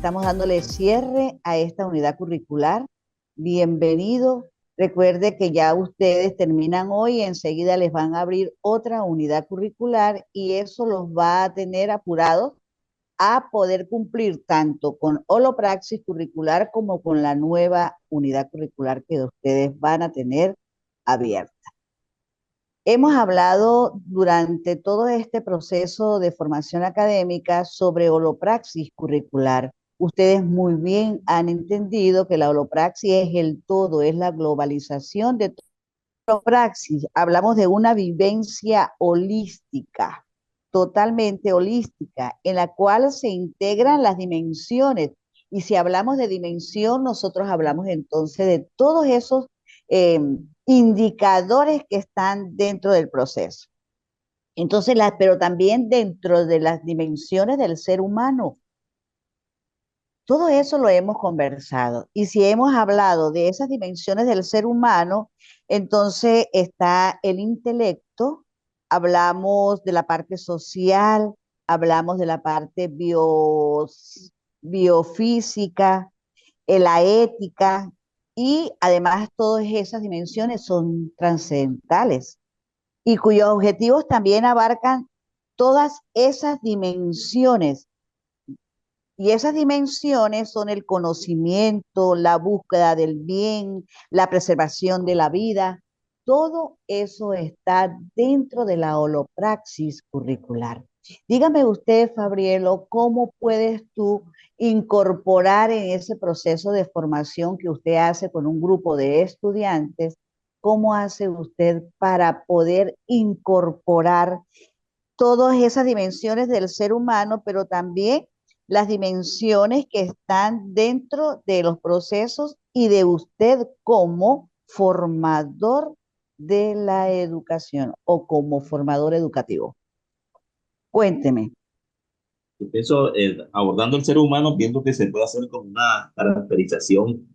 estamos dándole cierre a esta unidad curricular. Bienvenido. Recuerde que ya ustedes terminan hoy, enseguida les van a abrir otra unidad curricular y eso los va a tener apurados a poder cumplir tanto con holopraxis curricular como con la nueva unidad curricular que ustedes van a tener abierta. Hemos hablado durante todo este proceso de formación académica sobre holopraxis curricular. Ustedes muy bien han entendido que la holopraxis es el todo, es la globalización de todo. Holopraxis, hablamos de una vivencia holística, totalmente holística, en la cual se integran las dimensiones. Y si hablamos de dimensión, nosotros hablamos entonces de todos esos eh, indicadores que están dentro del proceso. Entonces, pero también dentro de las dimensiones del ser humano. Todo eso lo hemos conversado. Y si hemos hablado de esas dimensiones del ser humano, entonces está el intelecto, hablamos de la parte social, hablamos de la parte biofísica, la ética, y además todas esas dimensiones son trascendentales y cuyos objetivos también abarcan todas esas dimensiones. Y esas dimensiones son el conocimiento, la búsqueda del bien, la preservación de la vida. Todo eso está dentro de la holopraxis curricular. Dígame usted, Fabrielo, ¿cómo puedes tú incorporar en ese proceso de formación que usted hace con un grupo de estudiantes? ¿Cómo hace usted para poder incorporar todas esas dimensiones del ser humano, pero también las dimensiones que están dentro de los procesos y de usted como formador de la educación o como formador educativo? Cuénteme. Yo pienso, abordando el ser humano, pienso que se puede hacer con una caracterización.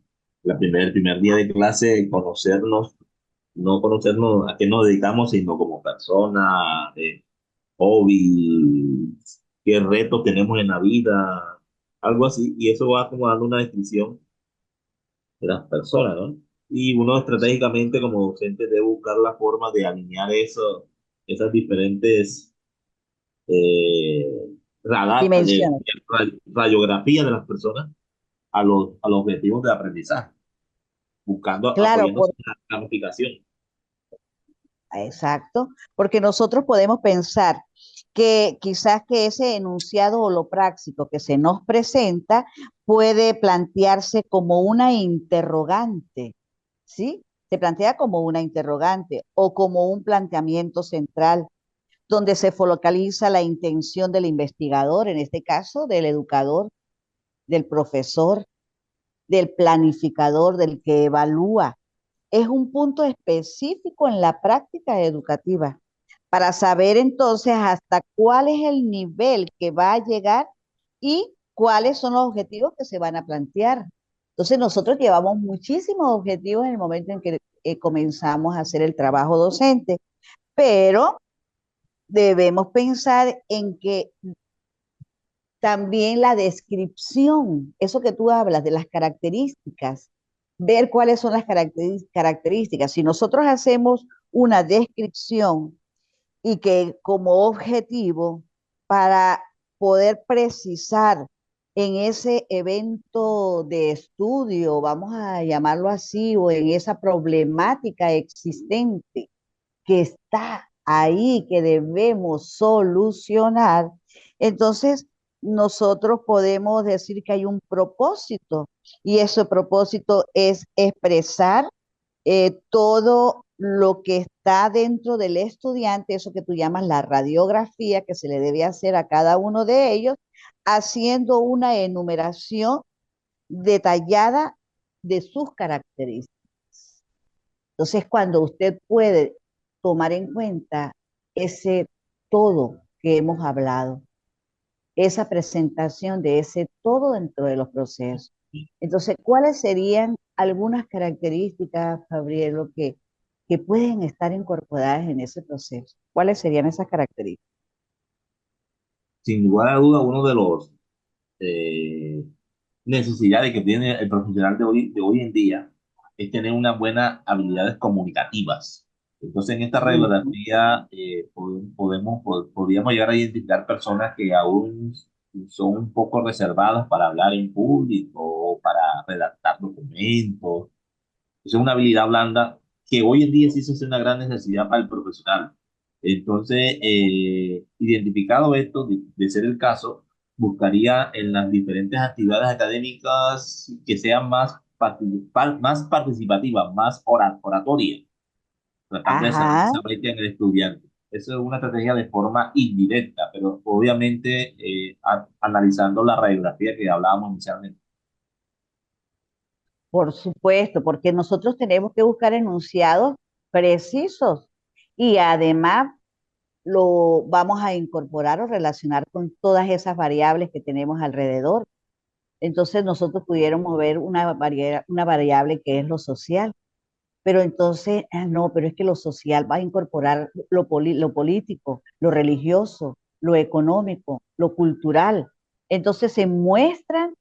El primer día de clase, conocernos, no conocernos a qué nos dedicamos, sino como persona, hobby, qué retos tenemos en la vida, algo así. Y eso va como dando una descripción de las personas, ¿no? Y uno estratégicamente como docente debe buscar la forma de alinear eso, esas diferentes eh, Dimensiones. radiografía de las personas a los objetivos de aprendizaje, buscando, Claro, apoyándose en la planificación. exacto, porque nosotros podemos pensar que quizás que ese enunciado holopráctico que se nos presenta puede plantearse como una interrogante, ¿sí? Se plantea como una interrogante o como un planteamiento central donde se focaliza la intención del investigador, en este caso del educador, del profesor, del planificador, del que evalúa. Es un punto específico en la práctica educativa para saber entonces hasta cuál es el nivel que va a llegar y cuáles son los objetivos que se van a plantear. Entonces nosotros llevamos muchísimos objetivos en el momento en que comenzamos a hacer el trabajo docente, pero debemos pensar en que también la descripción, eso que tú hablas de las características, ver cuáles son las características. Si nosotros hacemos una descripción y que como objetivo para poder precisar en ese evento de estudio, vamos a llamarlo así, o en esa problemática existente que está ahí, que debemos solucionar, entonces nosotros podemos decir que hay un propósito y ese propósito es expresar todo lo que está dentro del estudiante, eso que tú llamas la radiografía que se le debe hacer a cada uno de ellos, haciendo una enumeración detallada de sus características. Entonces, cuando usted puede tomar en cuenta ese todo que hemos hablado, esa presentación de ese todo dentro de los procesos. Entonces, ¿cuáles serían algunas características, Gabrielo, que pueden estar incorporadas en ese proceso? ¿Cuáles serían esas características? Sin lugar a duda, uno de los eh, necesidad de que tiene el profesional de hoy en día es tener unas buenas habilidades comunicativas. Entonces, en esta Ujú. radiografía podríamos llegar a identificar personas que aún son un poco reservadas para hablar en público o para redactar documentos. Es una habilidad blanda que hoy en día sí se hace una gran necesidad para el profesional. Entonces, identificado esto, de ser el caso, buscaría en las diferentes actividades académicas que sean más participativas, más oratorias, tratando de cerrar Ajá. esa brecha en el estudiante. Eso es una estrategia de forma indirecta, pero obviamente analizando la radiografía que hablábamos inicialmente. Por supuesto, porque nosotros tenemos que buscar enunciados precisos y además lo vamos a incorporar o relacionar con todas esas variables que tenemos alrededor. Entonces nosotros pudiéramos ver una variable que es lo social, pero entonces, no, pero es que lo social va a incorporar lo político, lo religioso, lo económico, lo cultural. Entonces se muestran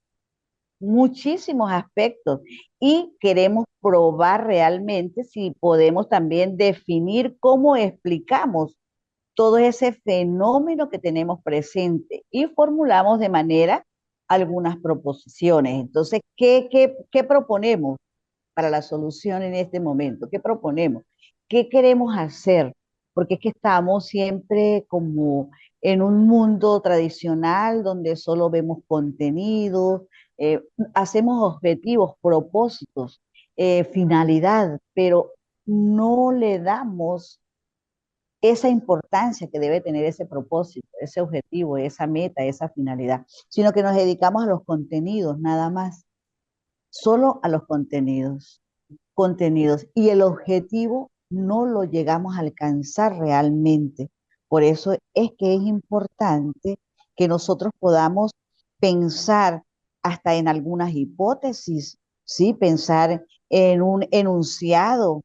muchísimos aspectos y queremos probar realmente si podemos también definir cómo explicamos todo ese fenómeno que tenemos presente y formulamos de manera algunas proposiciones. Entonces, ¿qué proponemos para la solución en este momento? ¿Qué proponemos? ¿Qué queremos hacer? Porque es que estamos siempre como en un mundo tradicional donde solo vemos contenido, eh, hacemos objetivos, propósitos, finalidad, pero no le damos esa importancia que debe tener ese propósito, ese objetivo, esa meta, esa finalidad, sino que nos dedicamos a los contenidos nada más, solo a los contenidos y el objetivo no lo llegamos a alcanzar realmente. Por eso es que es importante que nosotros podamos pensar hasta en algunas hipótesis, ¿sí? Pensar en un enunciado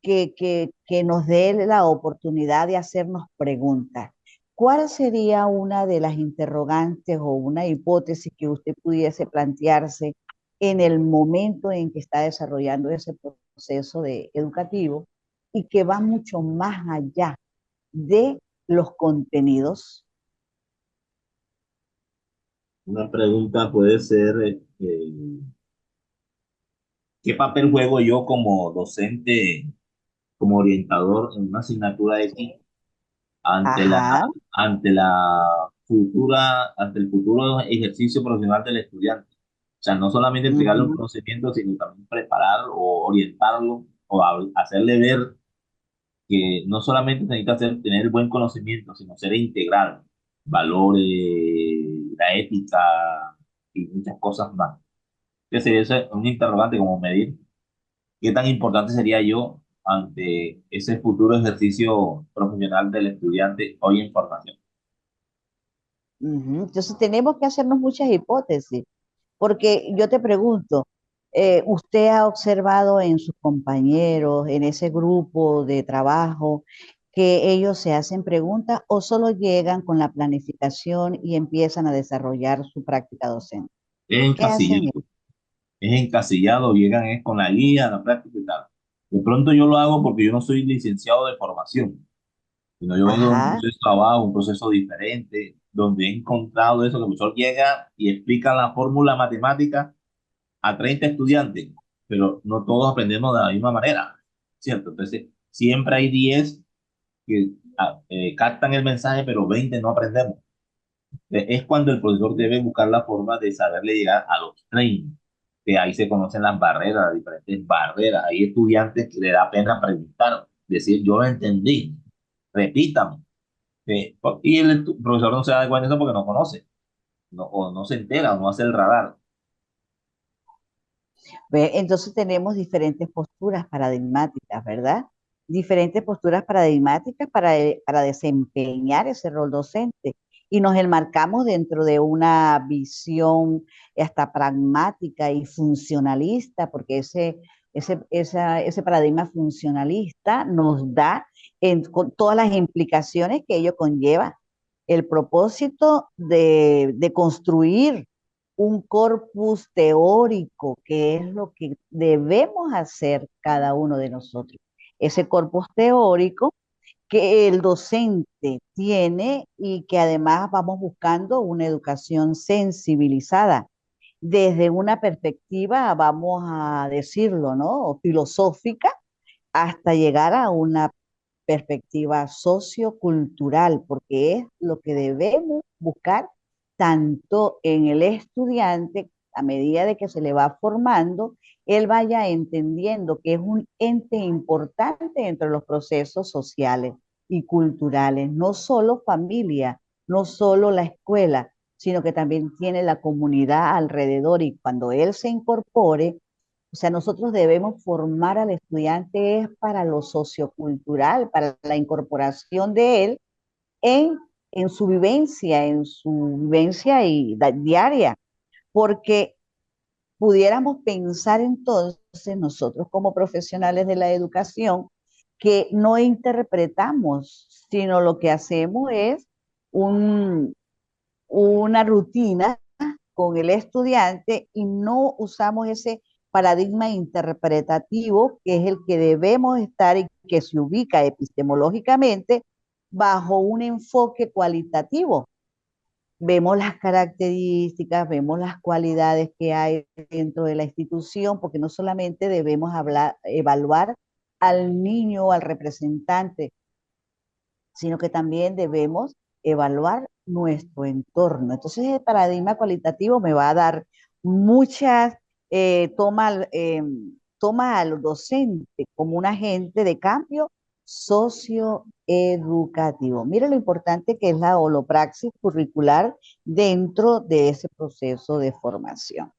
que nos dé la oportunidad de hacernos preguntas. ¿Cuál sería una de las interrogantes o una hipótesis que usted pudiese plantearse en el momento en que está desarrollando ese proceso educativo y que va mucho más allá de los contenidos? Una pregunta puede ser, ¿qué papel juego yo como docente, como orientador en una asignatura X ante la, Ajá. ante la ante el futuro ejercicio profesional del estudiante? O sea, no solamente entregarle un Ujú. conocimiento, sino también prepararlo o orientarlo o hacerle ver que no solamente necesita tener el buen conocimiento, sino ser integral, valores, la ética y muchas cosas más. Que sería un interrogante como medir qué tan importante sería yo ante ese futuro ejercicio profesional del estudiante hoy en formación. Ujú. Entonces tenemos que hacernos muchas hipótesis, porque yo te pregunto, ¿usted ha observado en sus compañeros, en ese grupo de trabajo, que ellos se hacen preguntas o solo llegan con la planificación y empiezan a desarrollar su práctica docente? Es ¿Qué hacen encasillado, ellos? es encasillado, llegan es con la guía, la práctica y tal. De pronto yo lo hago porque yo no soy licenciado de formación, sino yo vengo de un Ajá. proceso de trabajo, un proceso diferente, donde he encontrado eso, que el profesor llega y explica la fórmula matemática a 30 estudiantes, pero no todos aprendemos de la misma manera, ¿cierto? Entonces, siempre hay 10 que captan el mensaje, pero 20 no aprendemos. Es cuando el profesor debe buscar la forma de saberle llegar a los 30, que ahí se conocen las barreras, las diferentes barreras. Hay estudiantes que le da pena preguntar, decir, yo lo entendí, repítame. Y el profesor no se da cuenta de eso porque no conoce, o no se entera, o no hace el radar. Entonces tenemos diferentes posturas paradigmáticas, ¿verdad? Diferentes posturas paradigmáticas para desempeñar ese rol docente. Y nos enmarcamos dentro de una visión hasta pragmática y funcionalista, porque ese paradigma funcionalista nos da con todas las implicaciones que ello conlleva, el propósito de construir un corpus teórico, que es lo que debemos hacer cada uno de nosotros. Ese corpus teórico que el docente tiene y que además vamos buscando una educación sensibilizada desde una perspectiva, vamos a decirlo, ¿no? Filosófica, hasta llegar a una perspectiva sociocultural, porque es lo que debemos buscar tanto en el estudiante, a medida de que se le va formando, él vaya entendiendo que es un ente importante entre los procesos sociales y culturales, no solo familia, no solo la escuela, sino que también tiene la comunidad alrededor y cuando él se incorpore, o sea, nosotros debemos formar al estudiante es para lo sociocultural, para la incorporación de él en, en su vivencia diaria, porque pudiéramos pensar entonces nosotros como profesionales de la educación que no interpretamos, sino lo que hacemos es un, una rutina con el estudiante y no usamos ese paradigma interpretativo que es el que debemos estar y que se ubica epistemológicamente bajo un enfoque cualitativo. Vemos las características, vemos las cualidades que hay dentro de la institución, porque no solamente debemos evaluar al niño o al representante, sino que también debemos evaluar nuestro entorno. Entonces, el paradigma cualitativo me va a dar muchas, toma al docente como un agente de cambio socioeducativo. Mire lo importante que es la holopraxis curricular dentro de ese proceso de formación.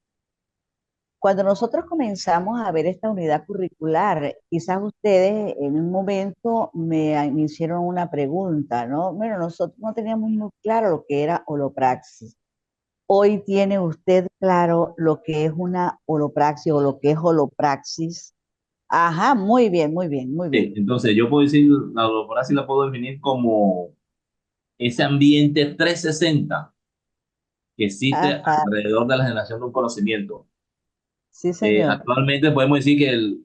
Cuando nosotros comenzamos a ver esta unidad curricular, quizás ustedes en un momento me hicieron una pregunta, ¿no? Bueno, nosotros no teníamos muy claro lo que era holopraxis. Hoy tiene usted claro lo que es una holopraxis o lo que es holopraxis. Ajá, muy bien, muy bien, muy bien. Entonces, yo puedo decir, la holocracia la puedo definir como ese ambiente 360 que existe Ajá, alrededor de la generación de un conocimiento. sí, señor. Actualmente podemos decir que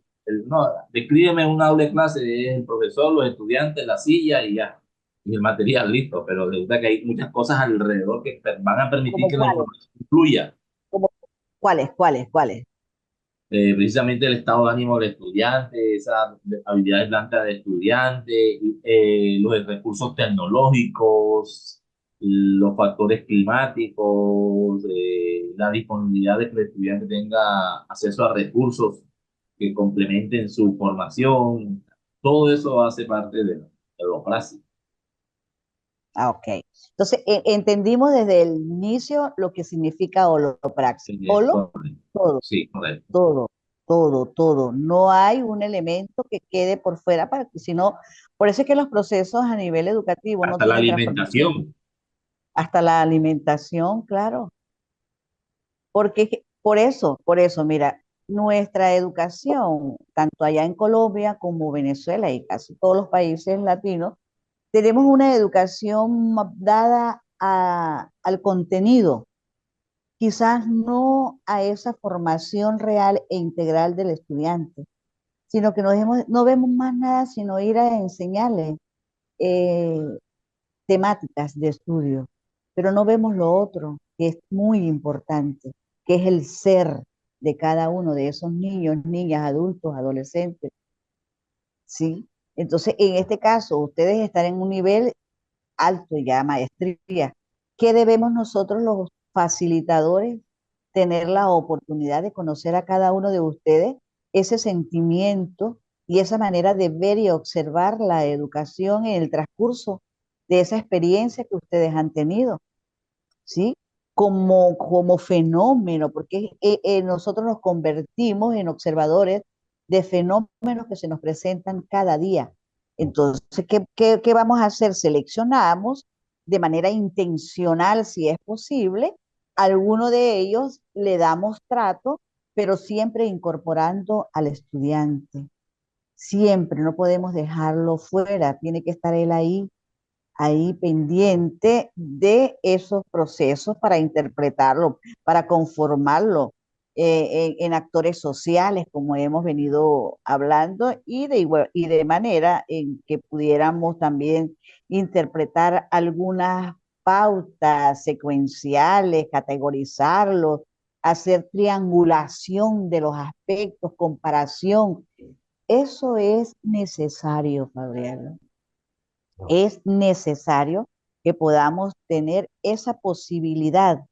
no, descríbeme un aula de clase, es el profesor, los estudiantes, la silla y ya, y el material listo, pero resulta que hay muchas cosas alrededor que van a permitir ¿Cómo que la cuáles? información fluya. ¿Cómo cuáles? ¿Cuáles? ¿Cuáles? Precisamente el estado de ánimo del estudiante, esas habilidades blandas del estudiante, los recursos tecnológicos, los factores climáticos, la disponibilidad de que el estudiante tenga acceso a recursos que complementen su formación. Todo eso hace parte de lo práctico. Ah, ok. Entonces, entendimos desde el inicio lo que significa holopraxis. Holo, Correcto. todo, Sí, correcto. todo, todo, todo. No hay un elemento que quede por fuera para que, si no, por eso es que los procesos a nivel educativo no Hasta la tienen transformación. alimentación. Hasta la alimentación, claro. Porque por eso, mira, nuestra educación, tanto allá en Colombia como Venezuela y casi todos los países latinos, tenemos una educación dada al contenido, quizás no a esa formación real e integral del estudiante, sino que no vemos más nada sino ir a enseñarles eh, temáticas de estudio, pero no vemos lo otro, que es muy importante, que es el ser de cada uno de esos niños, niñas, adultos, adolescentes, ¿sí? Entonces, en este caso, ustedes están en un nivel alto ya, maestría. ¿Qué debemos nosotros los facilitadores tener la oportunidad de conocer a cada uno de ustedes ese sentimiento y esa manera de ver y observar la educación en el transcurso de esa experiencia que ustedes han tenido, ¿sí? Como fenómeno, porque nosotros nos convertimos en observadores de fenómenos que se nos presentan cada día. Entonces, ¿qué vamos a hacer? Seleccionamos de manera intencional, si es posible, alguno de ellos le damos trato, pero siempre incorporando al estudiante. Siempre, no podemos dejarlo fuera, tiene que estar él ahí ahí pendiente de esos procesos para interpretarlo, para conformarlo en actores sociales, como hemos venido hablando, y de manera en que pudiéramos también interpretar algunas pautas secuenciales, categorizarlos, hacer triangulación de los aspectos, comparación. Eso es necesario, Fabriano. Es necesario que podamos tener esa posibilidad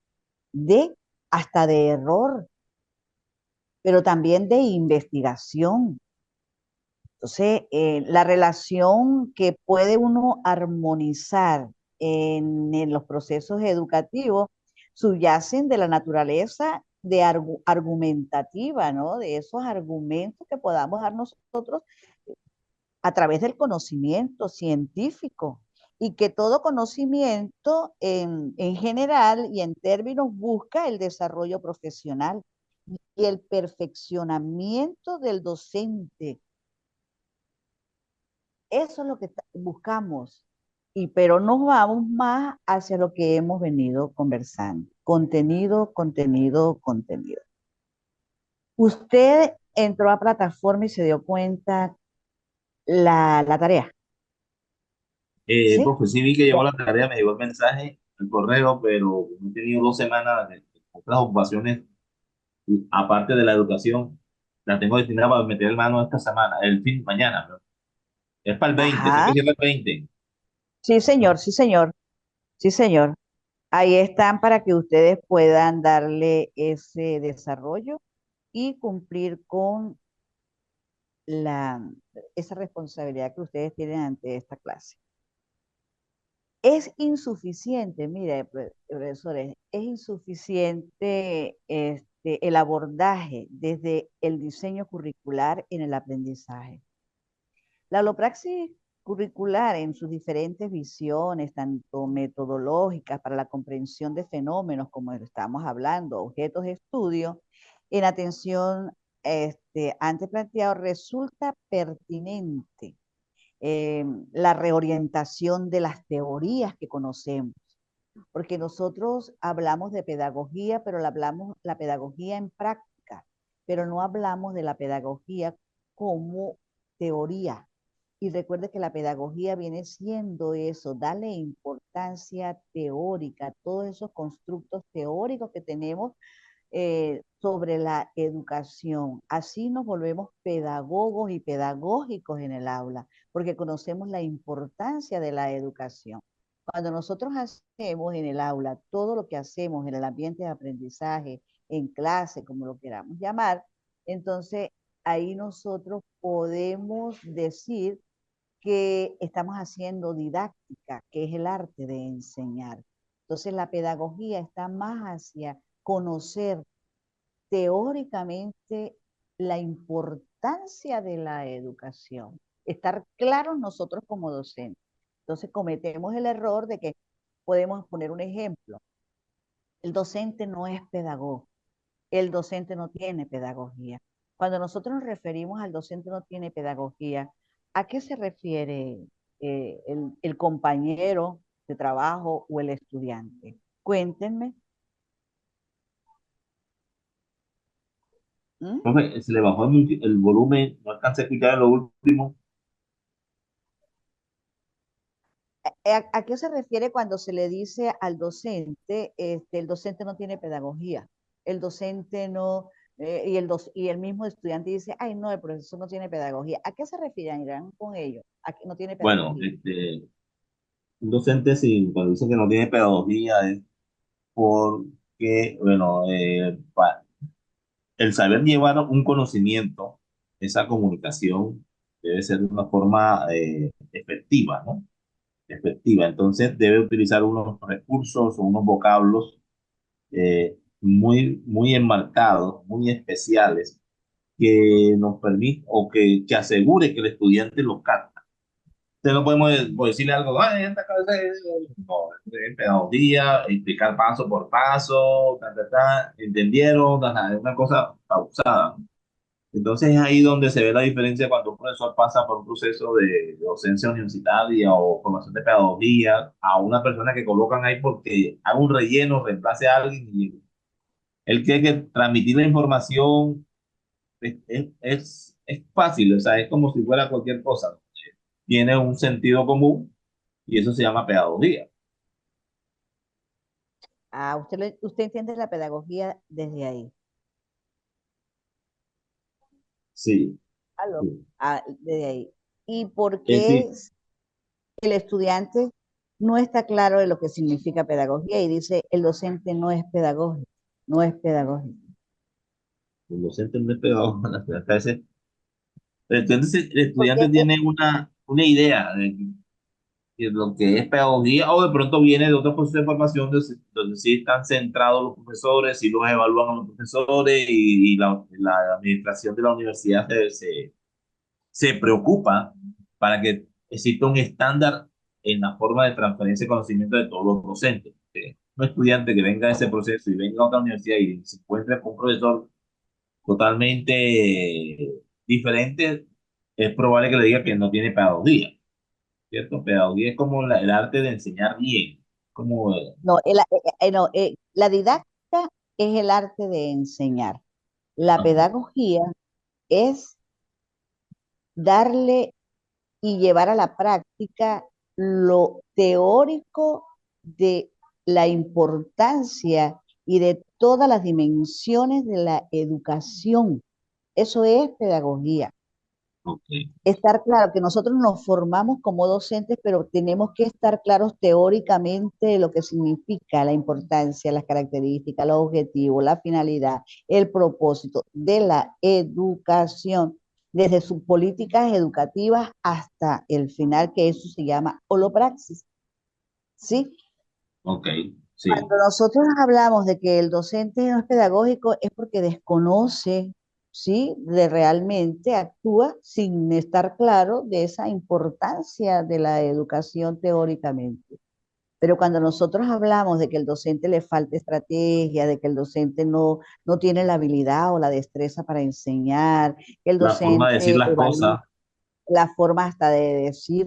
de hasta de error, pero también de investigación. Entonces, la relación que puede uno armonizar en los procesos educativos subyacen de la naturaleza de argumentativa, ¿no? De esos argumentos que podamos dar nosotros a través del conocimiento científico y que todo conocimiento en general y en términos busca el desarrollo profesional y el perfeccionamiento del docente. Eso es lo que buscamos, pero nos vamos más hacia lo que hemos venido conversando. Contenido, contenido, contenido. Usted entró a plataforma y se dio cuenta la tarea, ¿sí? Profe, sí vi que llegó la tarea, me llegó el mensaje, el correo, pero no he tenido 2 semanas de otras ocupaciones, aparte de la educación, la tengo destinada para meter el mano esta semana, el fin, mañana, ¿no? Es para el 20, sé que Ajá. cierra el 20. Sí, señor, sí, señor, sí, señor. Ahí están para que ustedes puedan darle ese desarrollo y cumplir con la, esa responsabilidad que ustedes tienen ante esta clase. Es insuficiente, mire, profesores, es insuficiente el abordaje desde el diseño curricular en el aprendizaje. La holopraxis curricular en sus diferentes visiones, tanto metodológicas para la comprensión de fenómenos, como estamos hablando, objetos de estudio, en atención antes planteado, resulta pertinente la reorientación de las teorías que conocemos, porque nosotros hablamos de pedagogía, pero hablamos la pedagogía en práctica, pero no hablamos de la pedagogía como teoría. Y recuerde que la pedagogía viene siendo eso, darle importancia teórica a todos esos constructos teóricos que tenemos sobre la educación. Así nos volvemos pedagogos y pedagógicos en el aula, porque conocemos la importancia de la educación. Cuando nosotros hacemos en el aula todo lo que hacemos en el ambiente de aprendizaje, en clase, como lo queramos llamar, entonces ahí nosotros podemos decir que estamos haciendo didáctica, que es el arte de enseñar. Entonces la pedagogía está más hacia conocer teóricamente la importancia de la educación, estar claros nosotros como docentes. Entonces cometemos el error de que podemos poner un ejemplo. El docente no es pedagogo, el docente no tiene pedagogía. Cuando nosotros nos referimos al docente no tiene pedagogía, ¿a qué se refiere el compañero de trabajo o el estudiante? Cuéntenme. ¿Mm? Profe, se le bajó el volumen, no alcancé a escuchar lo último. ¿A qué se refiere cuando se le dice al docente, el docente no tiene pedagogía? El docente no, y el mismo estudiante dice, ay, no, el profesor no tiene pedagogía. ¿A qué se refieren? Irán con ellos, a que no tiene Bueno, pedagogía. un docente sin, cuando dice que no tiene pedagogía es porque, bueno, el saber llevar un conocimiento, esa comunicación debe ser de una forma efectiva, ¿no? Efectiva. Entonces debe utilizar unos recursos o unos vocablos muy, muy enmarcados, muy especiales, que nos permite o que asegure que el estudiante lo capta. Entonces no podemos decirle algo, "Ay, esta cosa no, es pedagogía, explicar paso por paso, ta, ta, ta, entendieron, ta, ta, es una cosa pausada. Entonces es ahí donde se ve la diferencia cuando un profesor pasa por un proceso de docencia universitaria o formación de pedagogía a una persona que colocan ahí porque haga un relleno, reemplace a alguien y él tiene que transmitir la información. Es fácil, o sea, es como si fuera cualquier cosa. Tiene un sentido común y eso se llama pedagogía. Ah, usted entiende la pedagogía desde ahí. Sí, Aló. sí. Ah, desde ahí. ¿Y por Es qué decir, el estudiante no está claro de lo que significa pedagogía y dice el docente no es pedagógico, no es pedagógico? el docente no es pedagogo, entonces el Porque estudiante tiene una idea de lo que es pedagogía, o de pronto viene de otro proceso de formación donde sí están centrados los profesores, sí los evalúan a los profesores y la administración de la universidad se preocupa para que exista un estándar en la forma de transferencia de conocimiento de todos los docentes. Un estudiante que venga de ese proceso y venga a otra universidad y se encuentre con un profesor totalmente diferente, es probable que le diga que no tiene pedagogía, ¿cierto? Pedagogía es como el arte de enseñar bien, como, no, no, la didáctica es el arte de enseñar. La ajá, pedagogía es darle y llevar a la práctica lo teórico de la importancia y de todas las dimensiones de la educación. Eso es pedagogía. ok, Estar claro que nosotros nos formamos como docentes, pero tenemos que estar claros teóricamente de lo que significa la importancia, las características, los objetivos, la finalidad, el propósito de la educación, desde sus políticas educativas hasta el final, que eso se llama holopraxis, ¿sí? ok, sí, Cuando nosotros hablamos de que el docente no es pedagógico es porque desconoce, ¿sí? De realmente actúa sin estar claro de esa importancia de la educación teóricamente. Pero cuando nosotros hablamos de que el docente le falta estrategia, de que el docente no tiene la habilidad o la destreza para enseñar, que el la forma de decir docente las evalúa cosas, la forma hasta de decir,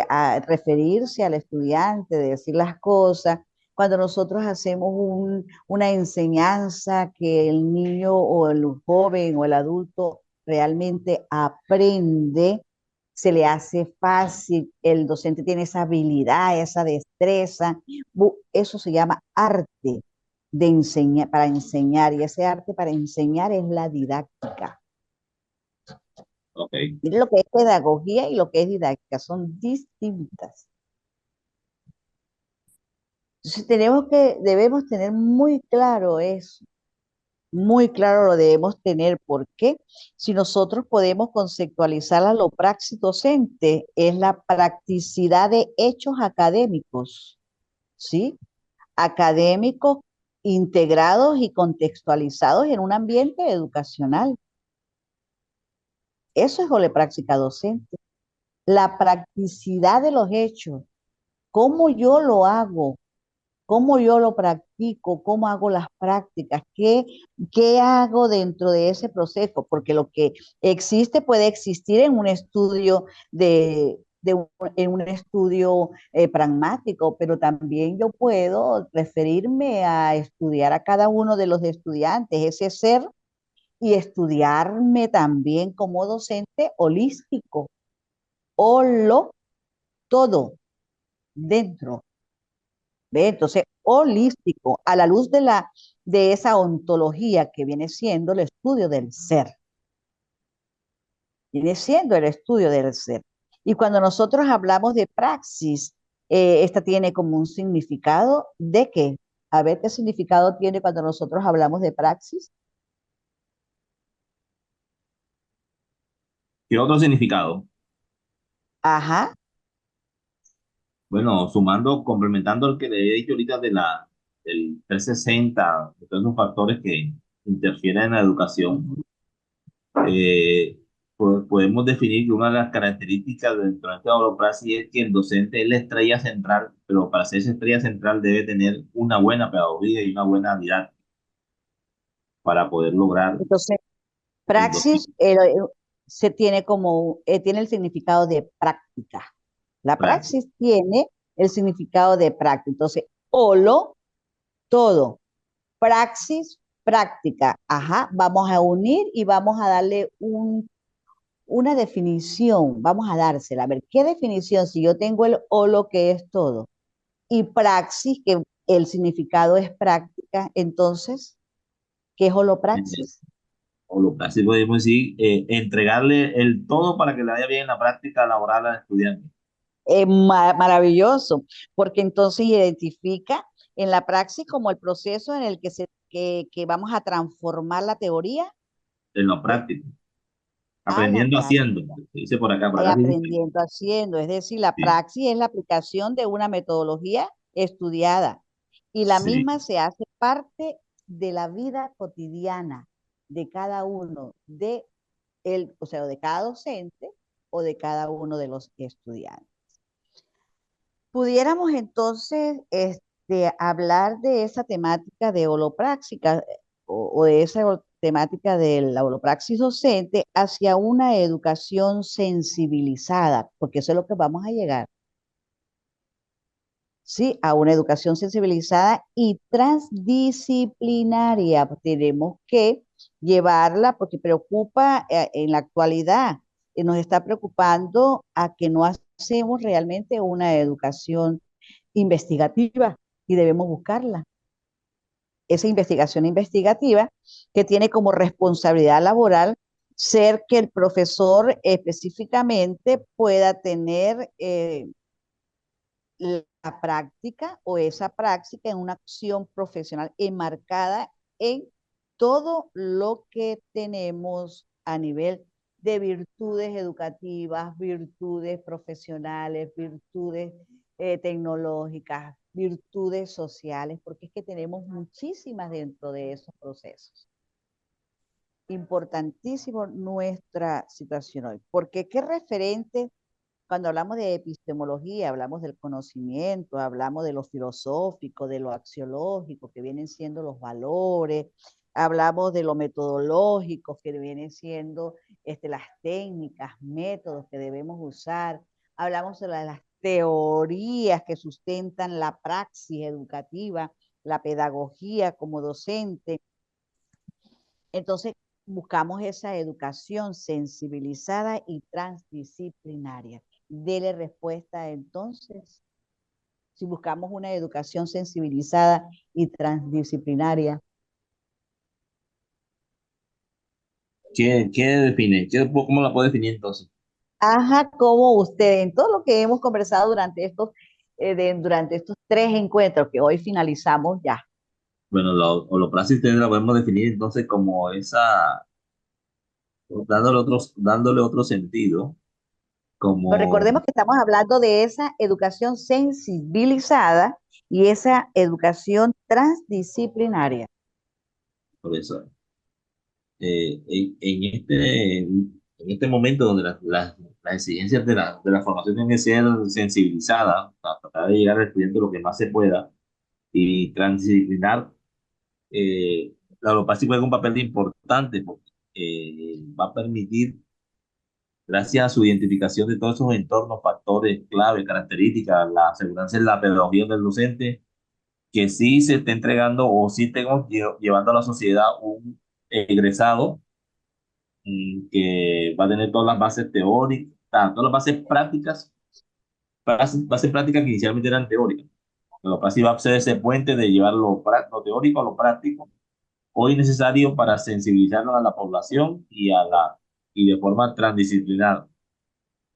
a referirse al estudiante, de decir las cosas. Cuando nosotros hacemos una enseñanza que el niño o el joven o el adulto realmente aprende, se le hace fácil, el docente tiene esa habilidad, esa destreza, eso se llama arte de enseñar, para enseñar, y ese arte para enseñar es la didáctica. ok. Mire lo que es pedagogía y lo que es didáctica, son distintas. Entonces debemos tener muy claro eso, muy claro lo debemos tener. ¿Por qué? Si nosotros podemos conceptualizar a lo praxis docente, es la practicidad de hechos académicos, ¿sí? Académicos integrados y contextualizados en un ambiente educacional. Eso es práctica docente. La practicidad de los hechos, cómo yo lo hago, cómo yo lo practico, cómo hago las prácticas, qué hago dentro de ese proceso, porque lo que existe puede existir en un estudio en un estudio pragmático, pero también yo puedo referirme a estudiar a cada uno de los estudiantes, ese ser, y estudiarme también como docente holístico, holo, todo dentro. ¿Ve? Entonces, holístico, a la luz de esa ontología que viene siendo el estudio del ser, viene siendo el estudio del ser. Y cuando nosotros hablamos de praxis, esta tiene como un significado de qué. A ver qué significado tiene cuando nosotros hablamos de praxis. ¿Qué otro significado? Ajá, Bueno, sumando, complementando el que le he dicho ahorita del 360, de todos esos factores que interfieren en la educación, eh, podemos definir que una de las características dentro de esta holopraxis es que el docente es la estrella central, pero para ser esa estrella central debe tener una buena pedagogía y una buena didáctica para poder lograr. entonces, el dominio. Praxis se tiene como, tiene el significado de práctica. La Práctico. praxis tiene el significado de práctica. Entonces, holo, todo. Praxis, práctica. Ajá, vamos a unir y vamos a darle una definición. Vamos a dársela. A ver, ¿qué definición? Si yo tengo el holo, que es todo, y praxis, que el significado es práctica, entonces, ¿qué es eh, holopraxis? o lo casi podemos decir, entregarle el todo para que le vaya bien en la práctica laboral al estudiante. Maravilloso, porque entonces identifica en la praxis como el proceso en el que vamos a transformar la teoría En lo práctico, a la aprendiendo haciendo, práctica, se dice por acá se dice, aprendiendo haciendo. Es decir, la sí, praxis es la aplicación de una metodología estudiada y la sí, misma se hace parte de la vida cotidiana de cada uno, o sea, de cada docente o de cada uno de los estudiantes. Pudiéramos entonces hablar de esa temática de holopraxia o de esa temática de la holopraxis docente hacia una educación sensibilizada, porque eso es lo que vamos a llegar, ¿sí? A una educación sensibilizada y transdisciplinaria. Tenemos que llevarla porque preocupa en la actualidad, nos está preocupando a que no hacemos realmente una educación investigativa y debemos buscarla. Esa investigación investigativa que tiene como responsabilidad laboral ser que el profesor específicamente pueda tener la práctica o esa práctica en una acción profesional enmarcada en todo lo que tenemos a nivel de virtudes educativas, virtudes profesionales, virtudes tecnológicas, virtudes sociales, porque es que tenemos muchísimas dentro de esos procesos. Importantísimo nuestra situación hoy, porque qué referente cuando hablamos de epistemología, hablamos del conocimiento, hablamos de lo filosófico, de lo axiológico, que vienen siendo los valores, hablamos de lo metodológico, que vienen siendo las técnicas, métodos que debemos usar, hablamos de las teorías que sustentan la praxis educativa, la pedagogía como docente. Entonces, buscamos esa educación sensibilizada y transdisciplinaria. Dele respuesta entonces. Si buscamos una educación sensibilizada y transdisciplinaria. ¿qué define? ¿Cómo la puedo definir entonces? Ajá, como usted, en todo lo que hemos conversado durante estos 3 encuentros que hoy finalizamos ya. Bueno, holopraxis la podemos definir entonces como esa, dándole otro sentido, Pero como, recordemos que estamos hablando de esa educación sensibilizada y esa educación transdisciplinaria. por eso, en este momento donde las exigencias de la formación tienen que ser sensibilizadas, para tratar de llegar al estudiante lo que más se pueda y transdisciplinar, la holopaxia juega un papel importante porque va a permitir, gracias a su identificación de todos esos entornos, factores, claves, características, la aseguranza en la pedagogía del docente, que sí se esté entregando o sí estemos llevando a la sociedad un egresado que va a tener todas las bases teóricas, todas las bases prácticas, bases prácticas que inicialmente eran teóricas. Pero casi va a ser ese puente de llevar lo teórico a lo práctico, hoy necesario para sensibilizarnos a la población y de forma transdisciplinar,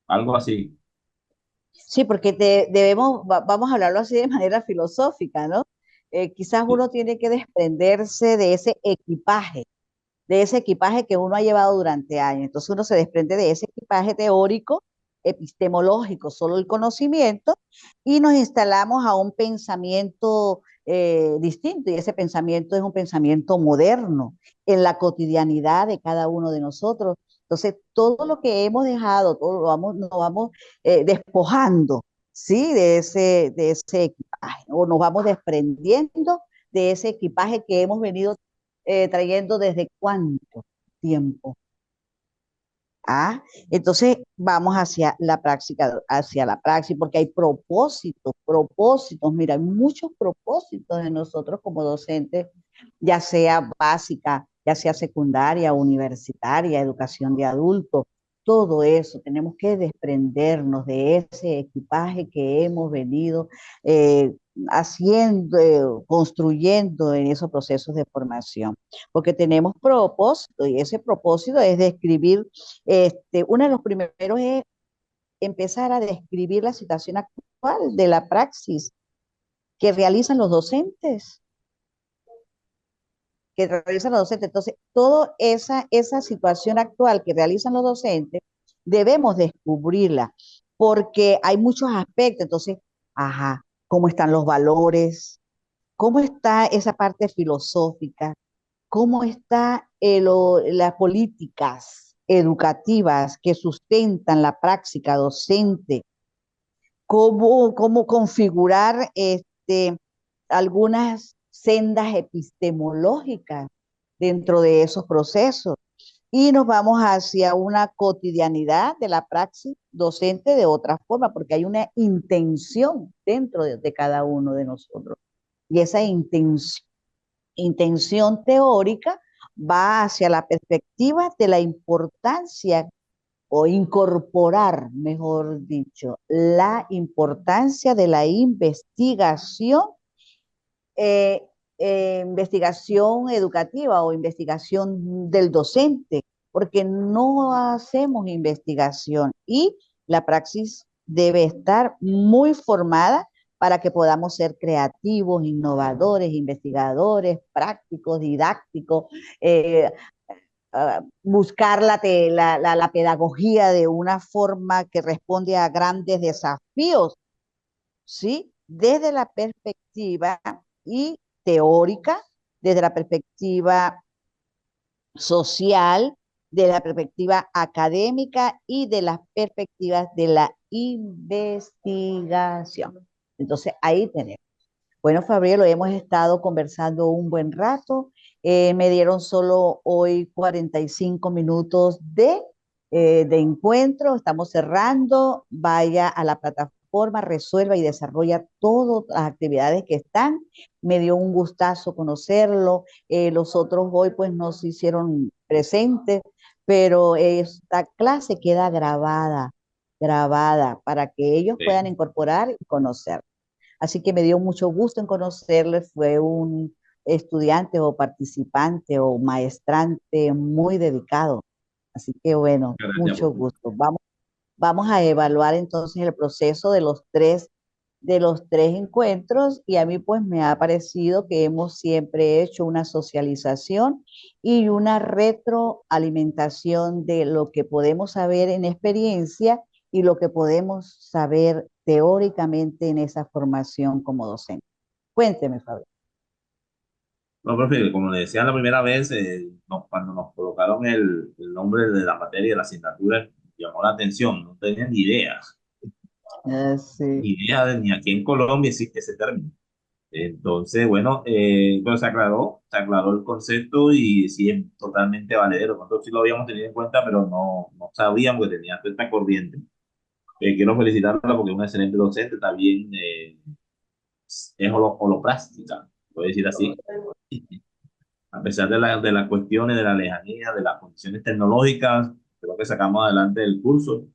algo así. Sí, porque vamos a hablarlo así de manera filosófica, ¿no? Quizás Sí, uno tiene que desprenderse de ese equipaje que uno ha llevado durante años. Entonces uno se desprende de ese equipaje teórico, epistemológico, solo el conocimiento, y nos instalamos a un pensamiento distinto, y ese pensamiento es un pensamiento moderno en la cotidianidad de cada uno de nosotros. Entonces, todo lo que hemos dejado, todo nos vamos despojando, ¿sí? De ese equipaje, o nos vamos desprendiendo de ese equipaje que hemos venido trayendo desde cuánto. tiempo. Ah, entonces vamos hacia la praxis, porque hay propósitos, mira, hay muchos propósitos de nosotros como docentes, ya sea básica, ya sea secundaria, universitaria, educación de adultos, todo eso, tenemos que desprendernos de ese equipaje que hemos venido eh, haciendo, construyendo en esos procesos de formación, porque tenemos propósito y ese propósito es describir uno de los primeros es empezar a describir la situación actual de la praxis que realizan los docentes, Entonces, toda esa situación actual que realizan los docentes, debemos descubrirla, porque hay muchos aspectos. Entonces, ajá, ¿cómo están los valores? ¿Cómo está esa parte filosófica? ¿Cómo están las políticas educativas que sustentan la práctica docente? ¿Cómo configurar algunas sendas epistemológicas dentro de esos procesos? Y nos vamos hacia una cotidianidad de la praxis docente de otra forma, porque hay una intención dentro de cada uno de nosotros. Y esa intención teórica va hacia la perspectiva de la importancia o incorporar, mejor dicho, la importancia de la eh, investigación educativa o investigación del docente, porque no hacemos investigación y la praxis debe estar muy formada para que podamos ser creativos, innovadores, investigadores, prácticos, didácticos, eh, buscar la pedagogía de una forma que responde a grandes desafíos, ¿sí? Desde la perspectiva y teórica, desde la perspectiva social, de la perspectiva académica y de las perspectivas de la investigación. Entonces, ahí tenemos. Bueno, Fabriel, hemos estado conversando un buen rato. Me dieron solo hoy 45 minutos de encuentro. Estamos cerrando. Vaya a la plataforma, resuelva y desarrolla todas las actividades que están. Me dio un gustazo conocerlo. Los otros hoy pues no se hicieron presentes, pero esta clase queda grabada para que ellos puedan Sí, incorporar y conocer. Así que me dio mucho gusto en conocerle. Fue un estudiante o participante o maestrante muy dedicado. Así que bueno, gracias mucho por gusto. Vamos a evaluar entonces el proceso de los tres encuentros y a mí pues me ha parecido que hemos siempre hecho una socialización y una retroalimentación de lo que podemos saber en experiencia y lo que podemos saber teóricamente en esa formación como docente. Cuénteme, Fabio. No, profe, como le decía la primera vez, cuando nos colocaron el nombre de la materia, de la asignatura, llamó la atención, no tenía Sí. ni idea de ni aquí en Colombia existe ese término. Entonces, bueno, pero se aclaró el concepto y sí es totalmente valedero. Nosotros sí lo habíamos tenido en cuenta, pero no sabíamos que tenía toda esta corriente. Quiero felicitarla porque es una excelente docente, también es holoplástica, puedo decir así. A pesar de las cuestiones, de la lejanía, de las condiciones tecnológicas, creo que sacamos adelante el curso.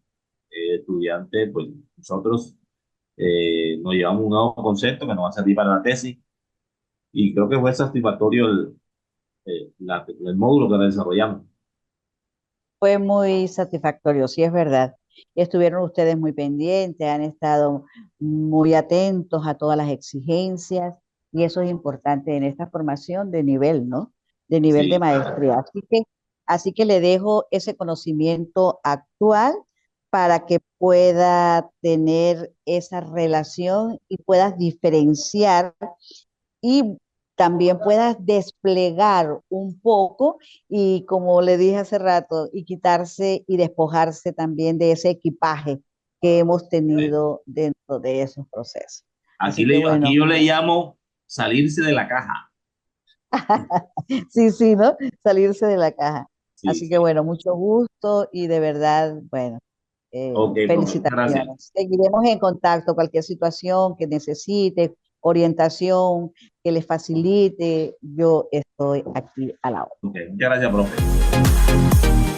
Estudiantes, pues nosotros nos llevamos un nuevo concepto que nos va a servir para la tesis y creo que fue satisfactorio el módulo que desarrollamos. Fue muy satisfactorio, sí es verdad. Estuvieron ustedes muy pendientes, han estado muy atentos a todas las exigencias y eso es importante en esta formación de nivel, ¿no? De nivel de Sí, claro. maestría. Así que le dejo ese conocimiento actual para que pueda tener esa relación y puedas diferenciar y también puedas desplegar un poco y como le dije hace rato, y quitarse y despojarse también de ese equipaje que hemos Sí. tenido dentro de esos procesos. Así que Aquí bueno, yo le llamo salirse de la caja. sí, sí, ¿no? Salirse de la caja. Sí, Así que sí. bueno, mucho gusto y de verdad, bueno, Ok, profe, muchas gracias. felicitaciones. Seguiremos en contacto, cualquier situación que necesite, orientación que les facilite, yo estoy aquí a la hora. Ok, muchas gracias, profe.